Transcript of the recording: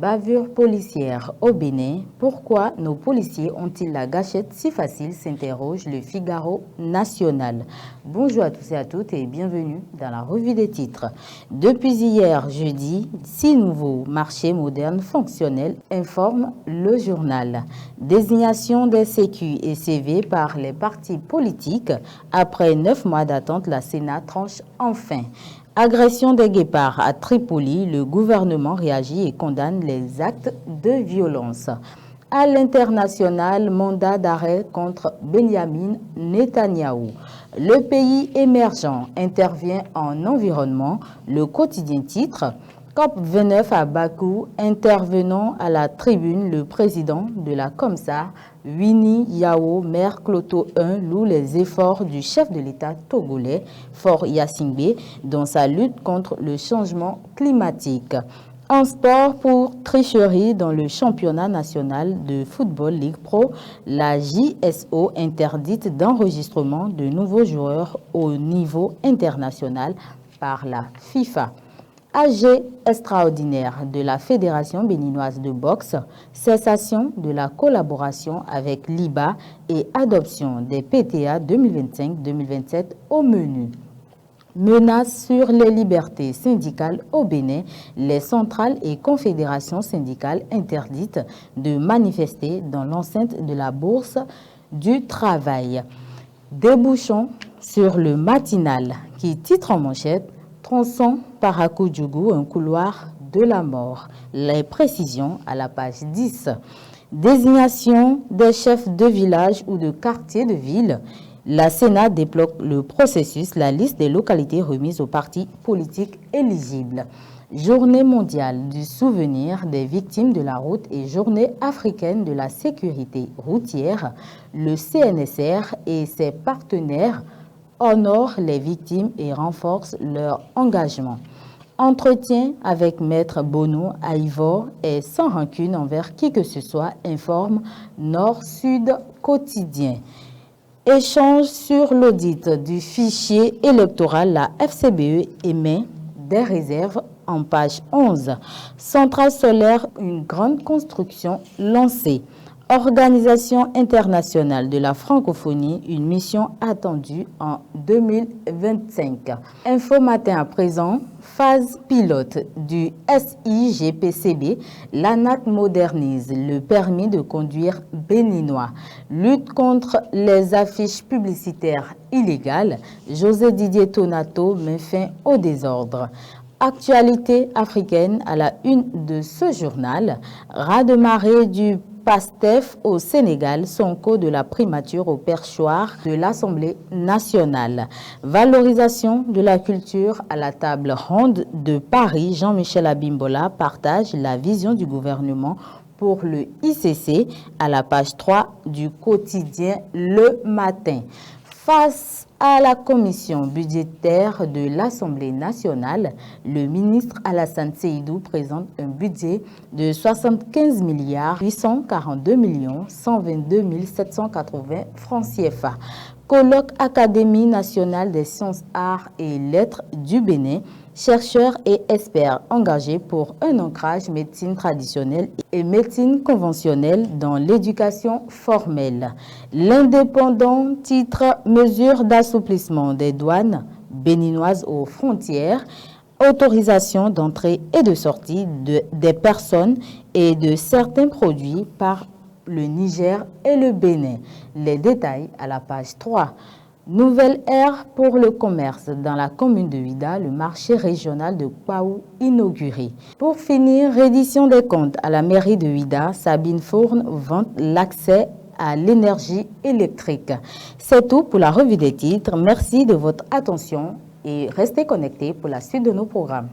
Bavure policière au Bénin, pourquoi nos policiers ont-ils la gâchette si facile, s'interroge le Figaro national. Bonjour à tous et à toutes et bienvenue dans la revue des titres. Depuis hier jeudi, 6 nouveaux marchés modernes fonctionnels, informe le journal. Désignation des sécu et CV par les partis politiques. Après 9 mois d'attente, la Sénat tranche enfin. Agression des guépards à Tripoli, le gouvernement réagit et condamne les actes de violence. À l'international, mandat d'arrêt contre Benjamin Netanyahou. Le pays émergent intervient en environnement. Le quotidien titre COP29 à Bakou, intervenant à la tribune, le président de la COMSA, Winnie Yao, maire Cloto 1, loue les efforts du chef de l'État togolais, Faure Gnassingbé, dans sa lutte contre le changement climatique. En sport, pour tricherie dans le championnat national de Football League Pro, la JSO interdite d'enregistrement de nouveaux joueurs au niveau international par la FIFA. AG extraordinaire de la Fédération béninoise de boxe, cessation de la collaboration avec l'IBA et adoption des PTA 2025-2027 au menu. Menace sur les libertés syndicales au Bénin, les centrales et confédérations syndicales interdites de manifester dans l'enceinte de la Bourse du Travail. Débouchons sur le matinal qui titre en manchette Tronçon Parakou-Djougou, un couloir de la mort. Les précisions à la page 10. Désignation des chefs de village ou de quartier de ville. La Sénat débloque le processus, la liste des localités remises aux partis politiques éligibles. Journée mondiale du souvenir des victimes de la route et journée africaine de la sécurité routière. Le CNSR et ses partenaires honorent les victimes et renforcent leur engagement. Entretien avec Maître Bono à Ivor et sans rancune envers qui que ce soit, informe Nord-Sud quotidien. Échange sur l'audit du fichier électoral, la FCBE émet des réserves en page 11. Centrale solaire, une grande construction lancée. Organisation internationale de la francophonie, une mission attendue en 2025. Info matin à présent, phase pilote du SIGPCB, l'ANAT modernise le permis de conduire béninois. Lutte contre les affiches publicitaires illégales, José Didier Tonato met fin au désordre. Actualité africaine à la une de ce journal, raz-de-marée du PASTEF au Sénégal, Sonko de la primature au perchoir de l'Assemblée nationale. Valorisation de la culture à la table ronde de Paris, Jean-Michel Abimbola partage la vision du gouvernement pour le ICC à la page 3 du quotidien Le Matin. Face à la commission budgétaire de l'Assemblée nationale, le ministre Alassane Seydou présente un budget de 75 842 122 780 francs CFA. Colloque Académie nationale des sciences, arts et lettres du Bénin, chercheurs et experts engagés pour un ancrage médecine traditionnelle et médecine conventionnelle dans l'éducation formelle. L'Indépendant titre mesures d'assouplissement des douanes béninoises aux frontières, autorisation d'entrée et de sortie des personnes et de certains produits par le Niger et le Bénin. Les détails à la page 3. Nouvelle ère pour le commerce dans la commune de Ouida, le marché régional de Kwaou inauguré. Pour finir, reddition des comptes à la mairie de Ouida, Sabine Fourne vante l'accès à l'énergie électrique. C'est tout pour la revue des titres. Merci de votre attention et restez connectés pour la suite de nos programmes.